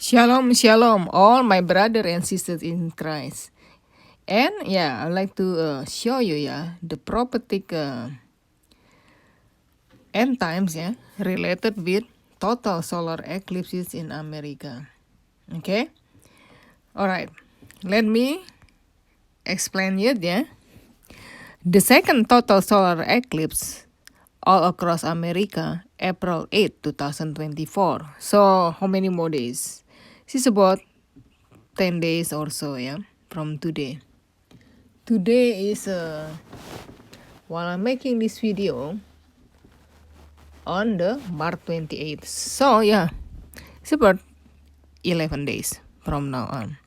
Shalom, shalom, all my brother and sisters in Christ. And I'd like to show you the prophetic end times related with total solar eclipses in America. Okay, all right. Let me explain it. The second total solar eclipse all across America, April 8, 2024. So how many more days? It's about 10 days or so, from today. Today is, while I'm making this video, on the March 28th. So, it's about 11 days from now on.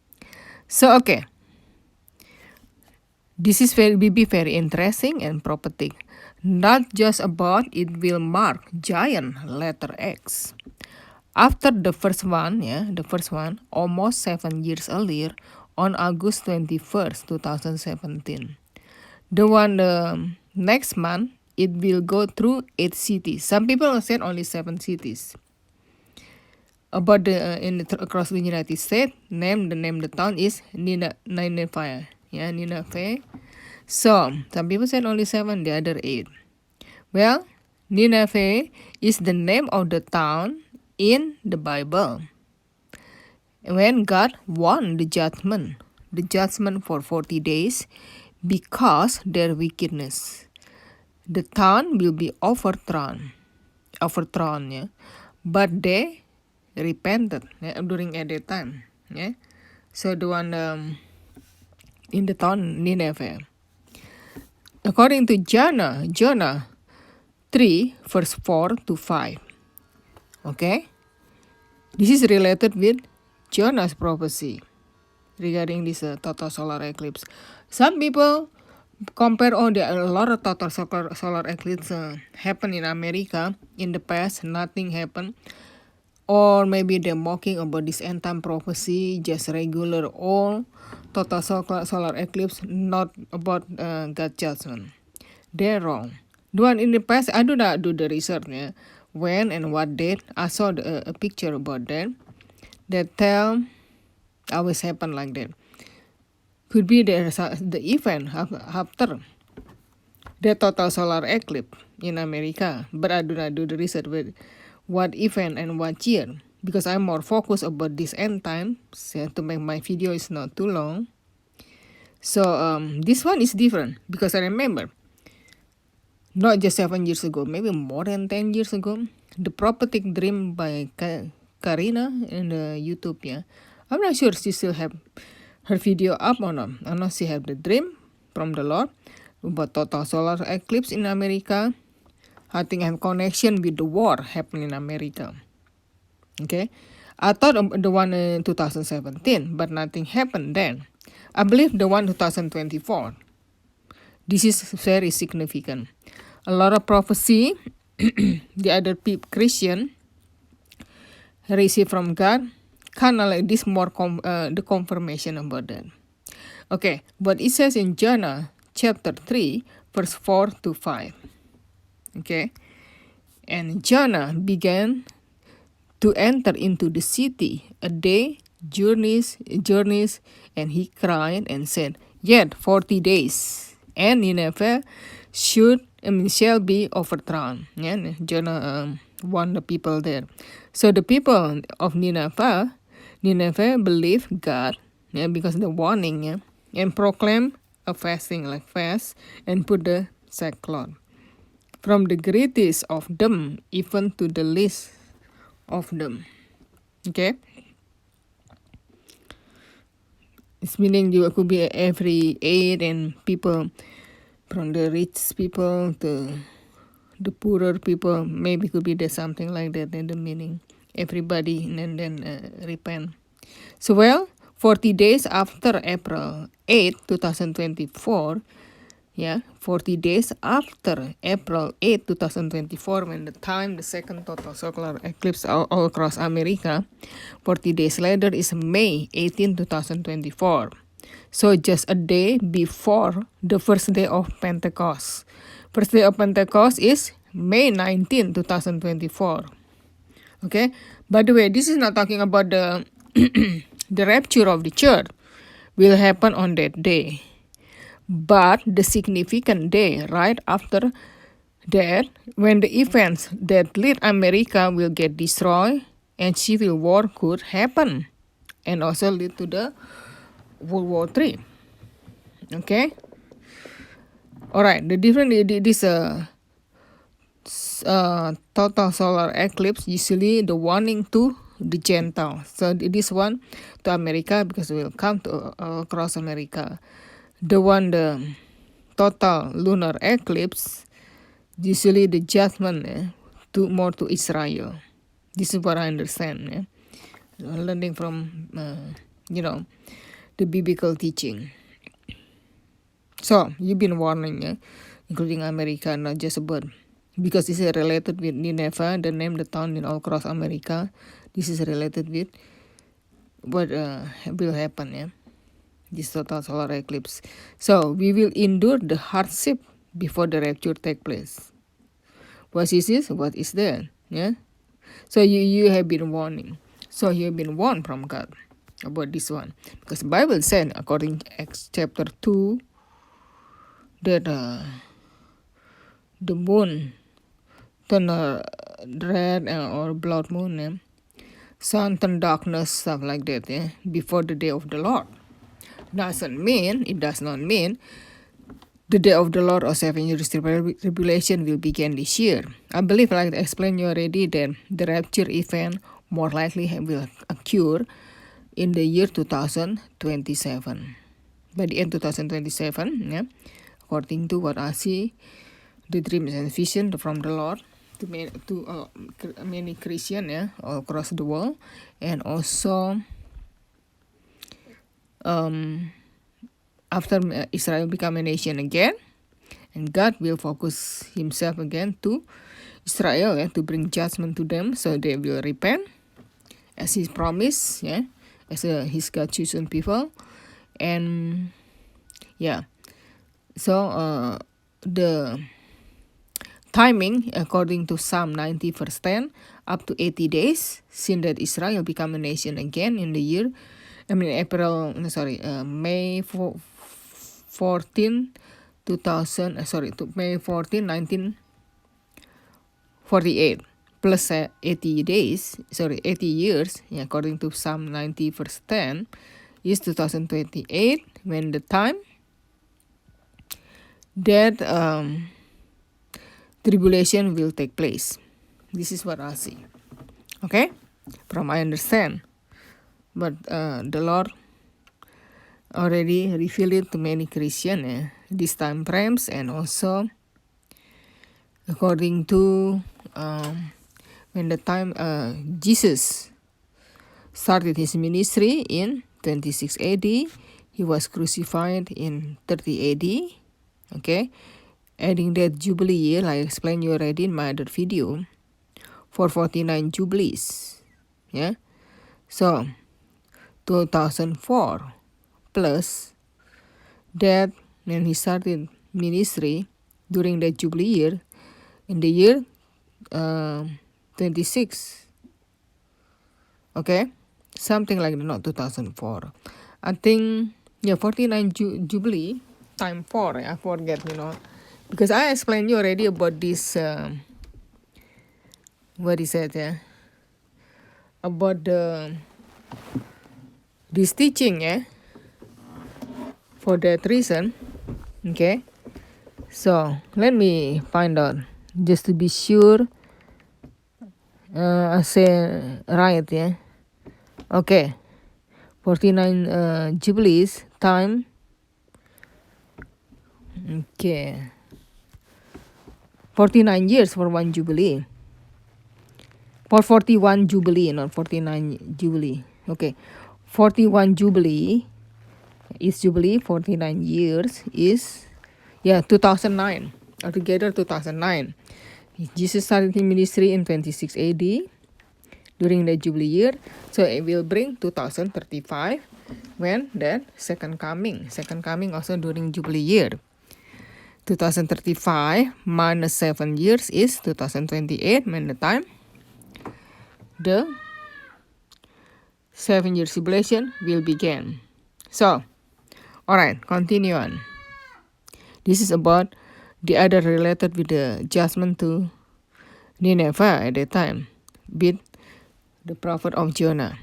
So, okay. This is will be very interesting and prophetic. Not just about it will mark giant letter X. After the first one, almost 7 years earlier, on August 21st, 2017. The one next month, it will go through 8 cities. Some people said only 7 cities. About across the United States, the town is Nineveh. Nineveh. So some people said only 7, the other 8. Well, Nineveh is the name of the town in the Bible. When God won the judgment for 40 days because their wickedness, the town will be overthrown, but they repented during at that time. So the one in the town Nineveh. According to Jonah 3, verse 4 to 5. Okay? This is related with Jonah's prophecy regarding this total solar eclipse. Some people compare, there are a lot of total solar eclipse happen in America. In the past, nothing happened. Or maybe they're mocking about this end time prophecy, just regular all total solar eclipse, not about God's judgment. They're wrong. The one in the past, I do not do the research, when and what date. I saw a picture about that. That tell always happen like that. Could be the event after the total solar eclipse in America, but I do not do the research with what event and what year, because I'm more focused about this end time, so to make my video is not too long. So this one is different because I remember not just 7 years ago, maybe more than 10 years ago, the prophetic dream by Karina in the YouTube. I'm not sure she still have her video up or not. I know she have the dream from the Lord about total solar eclipse in America. I think I have connection with the war happening in America. Okay, I thought of the one in 2017, but nothing happened then. I believe the one 2024. This is very significant. A lot of prophecy the other Christian receive from God, kind of like this more the confirmation about that. Okay, but it says in Jonah chapter 3, verse 4 to 5. Okay, and Jonah began to enter into the city a day journeys, and he cried and said, "Yet 40 days, and Nineveh shall be overthrown." Jonah warned the people there. So the people of Nineveh believed God, because of the warning, and proclaimed a fasting, like fast, and put the sackcloth. From the greatest of them even to the least of them. Okay? It's meaning you could be every age, and people from the rich people to the poorer people, maybe could be there something like that in the meaning. Everybody and then repent. So 40 days after April 8, 2024, 40 days after April 8, 2024, when the second total solar eclipse all across America, 40 days later is May 18, 2024. So just a day before the first day of Pentecost. First day of Pentecost is May 19, 2024. Okay? By the way, this is not talking about the the rapture of the church will happen on that day. But the significant day right after that, when the events that lead America will get destroyed and civil war could happen and also lead to the World War III. Okay? Alright, the different this total solar eclipse usually the warning to the Gentiles. So this one to America because it will come to across America. The total lunar eclipse usually the judgment to more to Israel. This is what I understand. Learning from the biblical teaching. So you've been warning, including America, not just about because this is related with Nineveh, the name the town in all across America. This is related with what will happen. This total solar eclipse. So we will endure the hardship before the rapture take place. What is this? What is that? So you have been warning. So you have been warned from God about this one. Because the Bible said, according to Acts chapter 2, that the moon turn red or blood moon, sun turn darkness, stuff like that, before the day of the Lord. It does not mean the day of the Lord or 7 years tribulation will begin this year. I believe, like I explained you already, that the rapture event more likely will occur in the year 2027. By the end 2027, according to what I see, the dreams and vision from the Lord to many Christians all across the world, and also after Israel become a nation again, and God will focus himself again to Israel to bring judgment to them, so they will repent as his promise, as his God chosen people. And so the timing according to Psalm 90 verse 10 up to 80 days since that Israel become a nation again in the year May 14 1948 plus 80 years, according to Psalm 90 verse 10 is 2028 when the time that tribulation will take place. This is what I see. Okay? From I understand. But the Lord already revealed it to many Christians, these time frames, and also according to when the time Jesus started his ministry in 26 AD, he was crucified in 30 AD. Okay, adding that Jubilee year, like I explained you already in my other video, for 49 Jubilees. So 2004 plus that when he started ministry during the Jubilee year in the year 26. Okay, something like that, not 2004. I think 49 Jubilee time 4. I forget, because I explained you already about this. What is it? About this teaching, for that reason. Okay, so let me find out just to be sure. I say right, okay, 49 Jubilees time. Okay, 49 years for one Jubilee. For 41 Jubilee, not 49 Jubilee. Okay, 41 Jubilee is Jubilee, 49 years is 2009. Altogether 2009. Jesus started his ministry in 26 AD during the Jubilee year. So it will bring 2035 when that second coming also during Jubilee year. 2035 minus 7 years is 2028 when the time the 7 years tribulation will begin. So, alright, continue on. This is about the other related with the judgment to Nineveh at that time with the prophet of Jonah.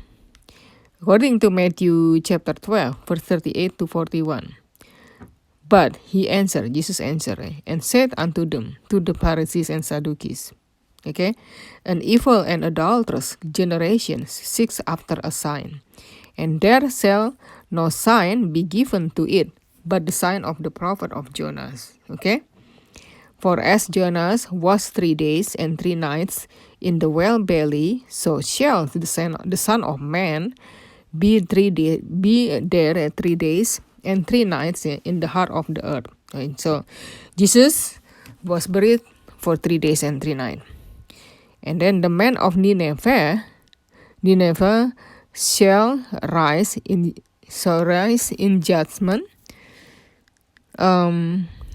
According to Matthew chapter 12, verse 38 to 41. But he answered, Jesus answered, and said unto them, to the Pharisees and Sadducees, okay, an evil and adulterous generation seeks after a sign, and there shall no sign be given to it, but the sign of the prophet of Jonas, okay? For as Jonas was 3 days and 3 nights in the whale belly, so shall the Son of Man be there 3 days and 3 nights in the heart of the earth. Right? So Jesus was buried for 3 days and 3 nights. And then the man of Nineveh shall rise in judgment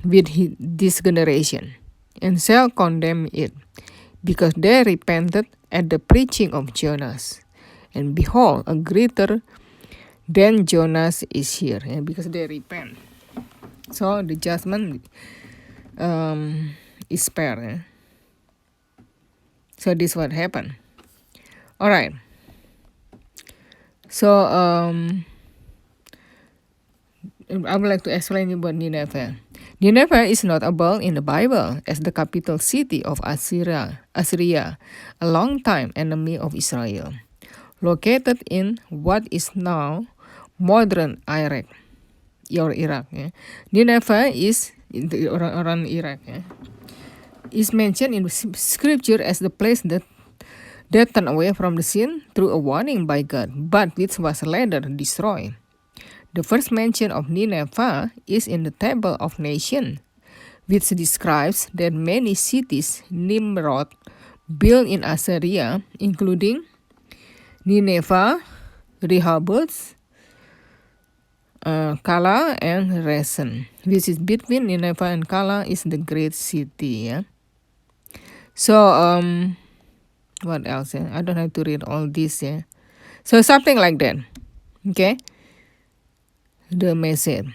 with this generation, and shall condemn it, because they repented at the preaching of Jonas. And behold, a greater than Jonas is here, because they repent. So the judgment is spared. So this what happened. All right. So I would like to explain about Nineveh. Nineveh is notable in the Bible as the capital city of Assyria, a long time enemy of Israel, located in what is now modern Iraq. Yeah. Nineveh is around Iraq. Yeah, is mentioned in scripture as the place that turned away from the sin through a warning by God, but which was later destroyed. The first mention of Nineveh is in the Table of Nations, which describes that many cities Nimrod built in Assyria, including Nineveh, Rehoboth, Kala, and Resen, which is between Nineveh and Kala is the great city. Yeah? So, what else? Yeah? I don't have to read all this. Yeah? So, something like that. Okay? The message.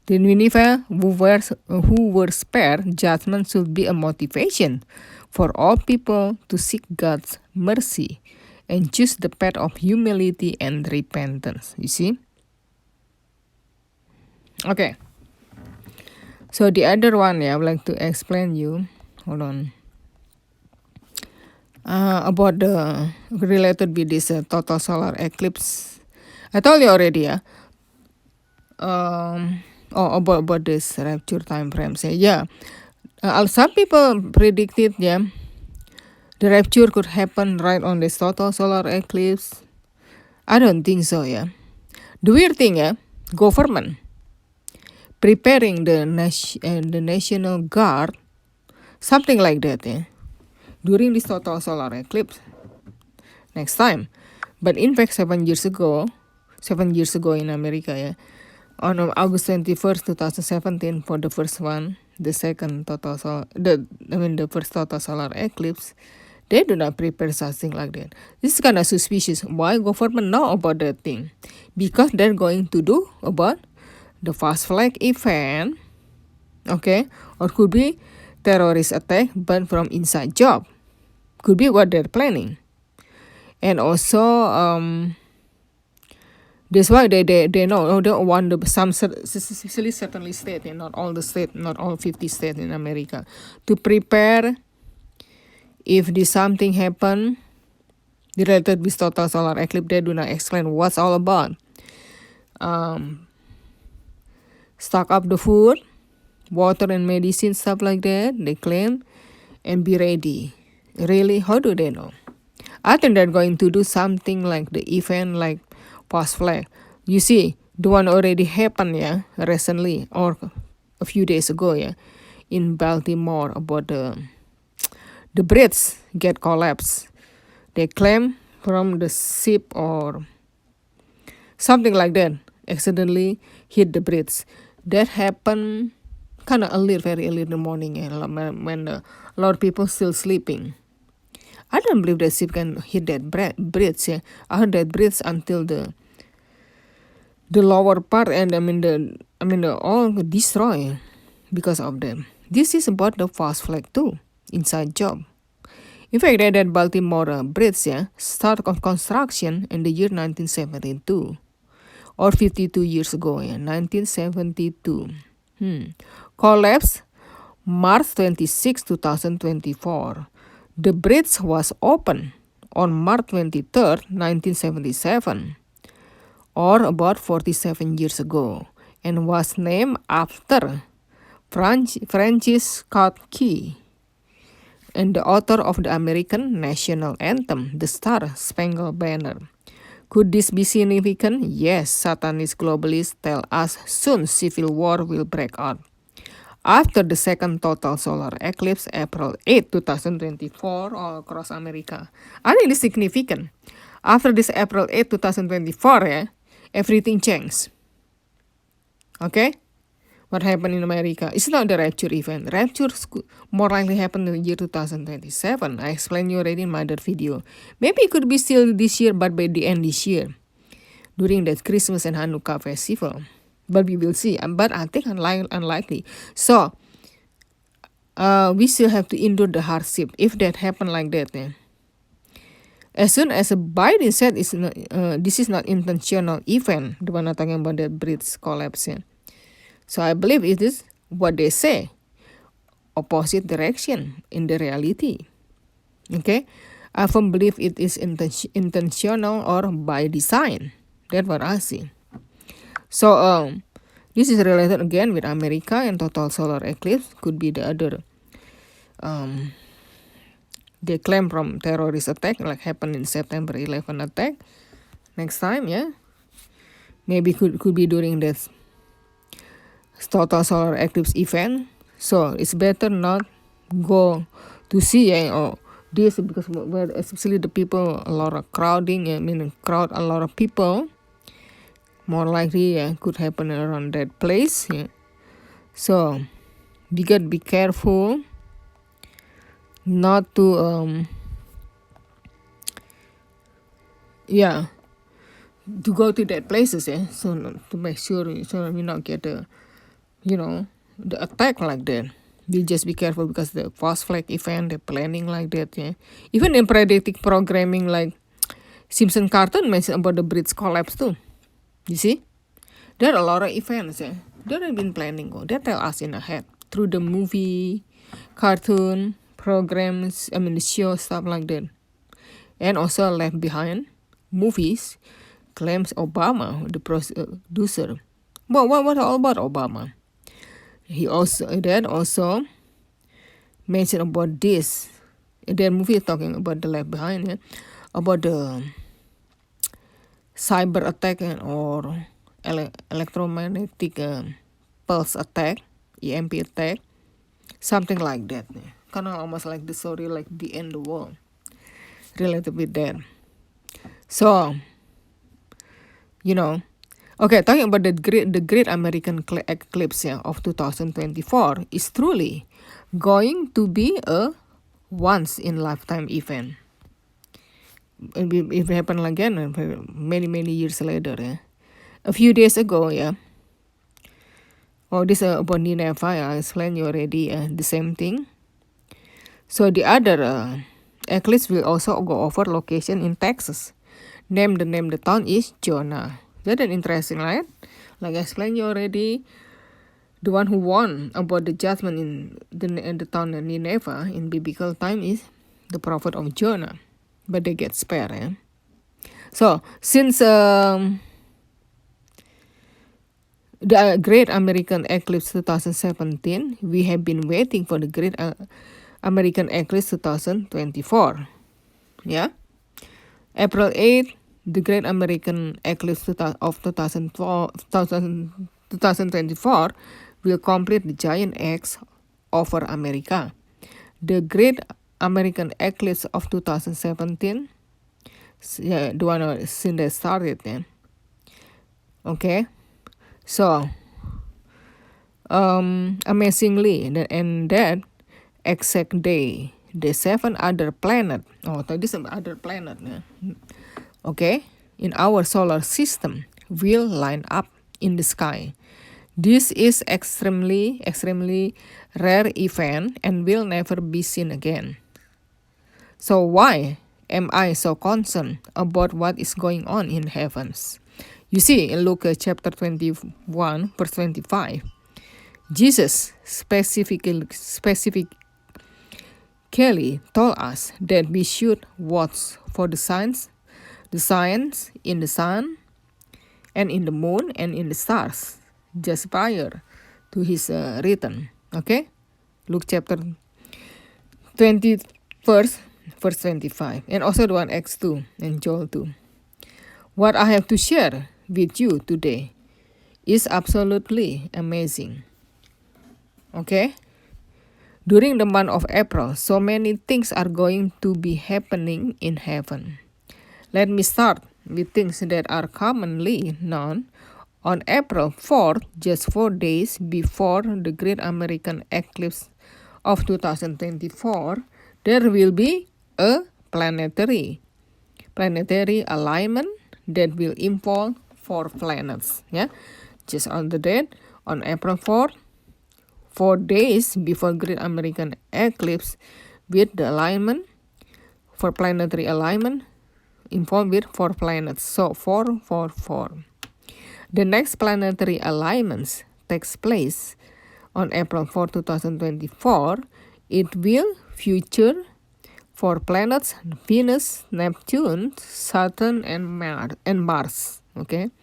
The Nineveh who were spared judgment should be a motivation for all people to seek God's mercy and choose the path of humility and repentance. You see? Okay. So the other one, I would like to explain you. Hold on. About the related with this total solar eclipse. I told you already, yeah. About this rapture time frames. Yeah. Some people predicted, the rapture could happen right on this total solar eclipse. I don't think so, yeah. The weird thing, government preparing the National Guard, something like that, during this total solar eclipse next time. But in fact, 7 years ago in America, on August 21st, 2017, for the first one, the first total solar eclipse, they do not prepare something like that. This is kind of suspicious. Why government know about that thing? Because they're going to do about the false flag event, okay, or could be terrorist attack, but from inside job, could be what they're planning, and also that's why they know they don't want some certainly state, and not all 50 states in America, to prepare if this something happen related with total solar eclipse. They do not explain what's all about. Stock up the food, water and medicine, stuff like that, they claim, and be ready. Really, how do they know? I think they're going to do something like the event like false flag. You see, the one already happened, recently, or a few days ago, in Baltimore, about the bridge get collapsed. They claim from the ship or something like that accidentally hit the bridge. That happened kind of very early in the morning, when a lot of people still sleeping. I don't believe that ship can hit that bridge. Yeah, I heard that bridge until the lower part, and the all destroy because of them. This is about the fast flag too, inside job. In fact, that Baltimore bridge, yeah, start construction in the year 1972 or 52 years ago, yeah, 1972. Collapse March 26, 2024. The bridge was opened on March 23rd, 1977, or about 47 years ago, and was named after Francis Scott Key, and the author of the American national anthem, The Star-Spangled Banner. Could this be significant? Yes, Satanist globalists tell us soon civil war will break out. After the second total solar eclipse, April 8, 2024, all across America. I think it's significant. After this April 8, 2024, yeah, everything changed. Okay? What happened in America? It's not the rapture event. Rapture more likely happened in the year 2027. I explained you already in my other video. Maybe it could be still this year, but by the end this year, during that Christmas and Hanukkah festival. But we will see. But I think unlikely. So, we still have to endure the hardship if that happen like that. Yeah. As soon as Biden said this is not intentional event, the one talking about that bridge collapse. Yeah. So I believe it is what they say, opposite direction in the reality. Okay, I don't believe it is intentional or by design. That's what I see. So this is related again with America and total solar eclipse. Could be the other. They claim from terrorist attack like happened in September 11 attack. Next time, yeah, maybe could be during this total solar eclipse event. So it's better not go to see or this because especially the people, a lot of crowding. Crowd a lot of people. More likely, could happen around that place. Yeah. So we gotta be careful not to to go to that places. Yeah. So to make sure so we not get the attack like that. We just be careful because the fast flag event, the planning like that, yeah. Even in predictive programming like Simpson cartoon mentioned about the bridge collapse too. You see? There are a lot of events, yeah. They have been planning, they tell us in ahead through the movie, cartoon, programs, the show, stuff like that. And also Left Behind movies claims Obama, the producer. What all about Obama? He also mentioned about this. That movie is talking about the Left Behind, yeah? About the cyber attack or electromagnetic pulse attack, EMP attack, something like that. Yeah? Kind of almost like the story like the end of the world, related with that. So, okay, talking about the great American eclipse of 2024 is truly going to be a once-in-lifetime event. It happened again many years later. Yeah. A few days ago, yeah. This about Nineveh, I explained you already. The same thing. So the other eclipse will also go over location in Texas. The town is Jonah. That's interesting, right? Like I explained you already, the one who won about the judgment in the town of Nineveh in biblical time is the prophet of Jonah. But they get spared. Eh? So, since the Great American Eclipse 2017, we have been waiting for the Great American Eclipse 2024. Yeah? April 8, the Great American Eclipse of 2024 will complete the giant X over America. The Great American Eclipse of 2017, the one since they started then. Okay, so amazingly, and that exact day, the 7 other planet. Oh, tadi some other planet. Yeah. Okay, in our solar system will line up in the sky. This is extremely rare event and will never be seen again. So why am I so concerned about what is going on in heavens? You see, in Luke chapter 21, verse 25, Jesus specifically told us that we should watch for the signs in the sun and in the moon and in the stars just prior to his return. Okay, Luke chapter 20 verse 25, and also the one Acts 2 and Joel 2. What I have to share with you today is absolutely amazing. Okay, during the month of April, so many things are going to be happening in heaven. Let me start with things that are commonly known. On April 4th, just 4 days before the Great American Eclipse of 2024, there will be a planetary alignment that will involve 4 planets. Yeah, just on the date, on April 4th, 4 days before Great American Eclipse, with the alignment for planetary alignment involved with 4 planets. So 4, 4, 4. The next planetary alignments takes place on April 4, 2024. It will feature 4 planets: Venus, Neptune, Saturn, and Mars. Okay,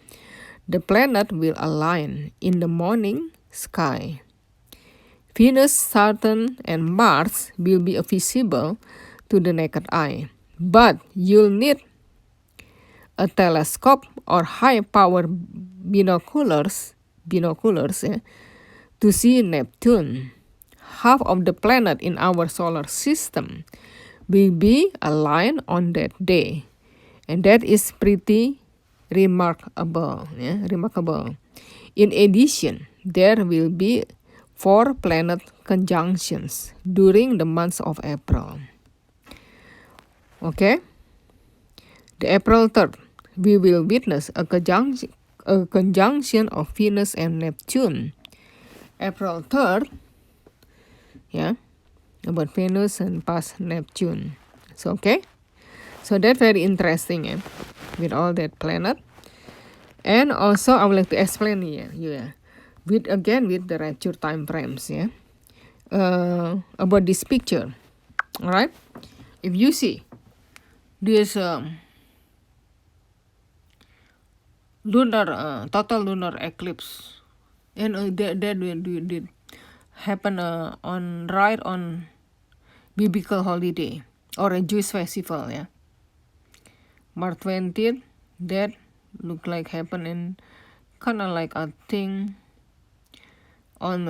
the planet will align in the morning sky. Venus, Saturn, and Mars will be visible to the naked eye, but you'll need a telescope or high-power binoculars to see Neptune. Half of the planet in our solar system will be aligned on that day, and that is pretty remarkable. In addition, there will be 4 planet conjunctions during the month of April. Okay, the April 3rd, we will witness a conjunction of Venus and Neptune. April 3rd, about Venus and past Neptune. So, okay, so that's very interesting, with all that planet. And also, I would like to explain here, with the rapture time frames, about this picture. All right, if you see this total lunar eclipse, and that did happen on biblical holiday or a Jewish festival, March 20th. That look like happen in kind of like a thing on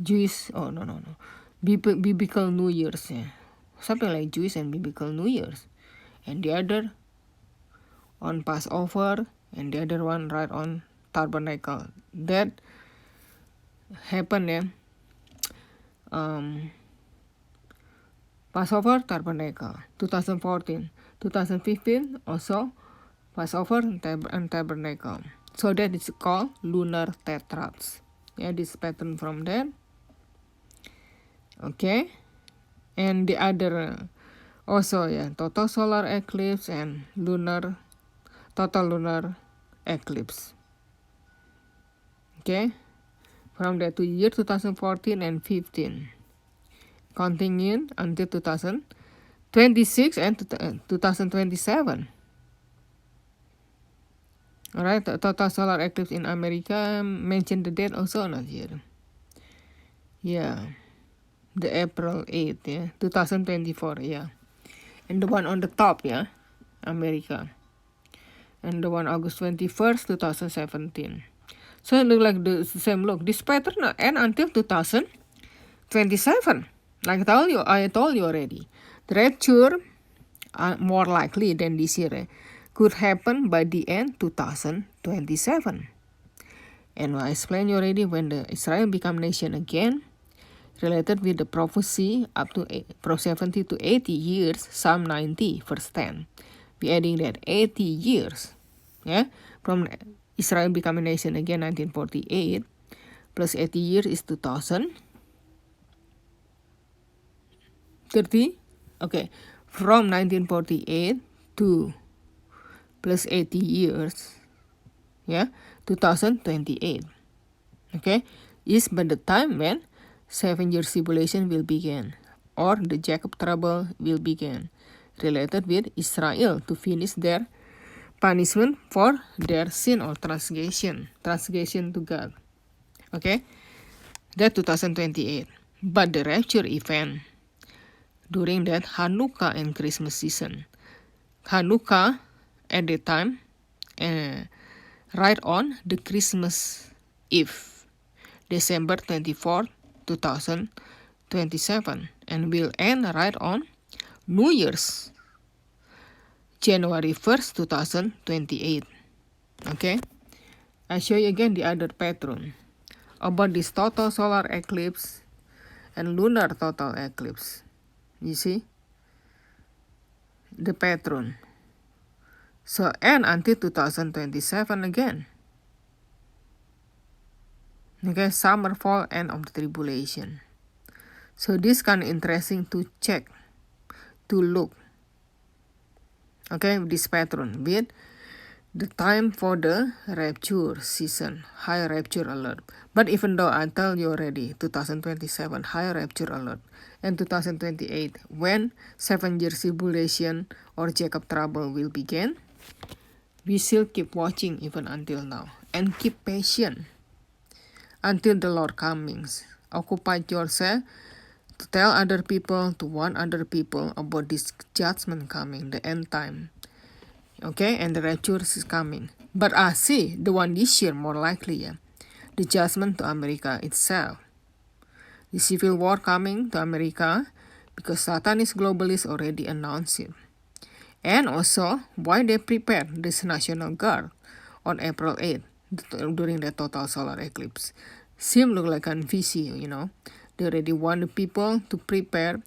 Jewish biblical New Year's, something like Jewish and biblical New Year's, and the other on Passover, and the other one right on Tabernacle. That happened, Passover, Tabernacle, 2014, 2015 also Passover and Tabernacle. So that is called lunar tetrads. This pattern from that. Okay, and the other also total solar eclipse and total lunar eclipse. Okay, from the 2 year 2014 and 15, continuing until 2026 and 2027. Alright, total solar eclipse in America, mention the date also not here. The April 8th, 2024, and the one on the top, America, and the one August 21st, 2017. So it look like the same look. This pattern end until 2027. Like I told you already. The rapture, more likely than this year, could happen by the end 2027. And I explained you already, when the Israel become nation again, related with the prophecy up to from 70 to 80 years, Psalm 90 verse 10. We adding that 80 years, from Israel becoming nation again 1948, plus 80 years is 2030. Okay, from 1948 to plus 80 years, 2028. Okay, is by the time when 7 years tribulation will begin, or the Jacob trouble will begin, related with Israel to finish their punishment for their sin or transgression to God. Okay, that 2028. But the rapture event during that Hanukkah and Christmas season. Hanukkah at the time, right on the Christmas Eve, December 24, 2027, and will end right on New Year's, January 1st, 2028. Okay, I show you again the other pattern about this total solar eclipse and lunar total eclipse. You see the pattern. So, and until 2027 again. Okay, summer, fall, end of the tribulation. So this kind of interesting to check, to look. Okay, this pattern with the time for the rapture season, high rapture alert. But even though I tell you already, 2027 high rapture alert, and 2028 when 7 years tribulation or Jacob trouble will begin, we still keep watching even until now and keep patient until the Lord comes. Occupy yourself to tell other people, to warn other people about this judgment coming, the end time. Okay, and the rapture is coming. But I see the one this year more likely, the judgment to America itself. The civil war coming to America because Satanist globalists already announced it. And also why they prepared this National Guard on April 8th during the total solar eclipse. Seem look like an VC, They already want the people to prepare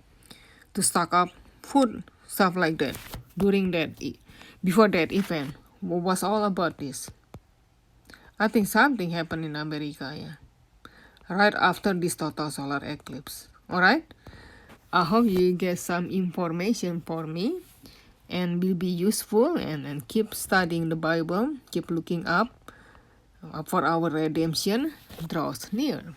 to stock up food, stuff like that, before that event. What was all about this? I think something happened in America, right after this total solar eclipse. Alright? I hope you get some information for me and will be useful, and keep studying the Bible, keep looking up for our redemption draws near.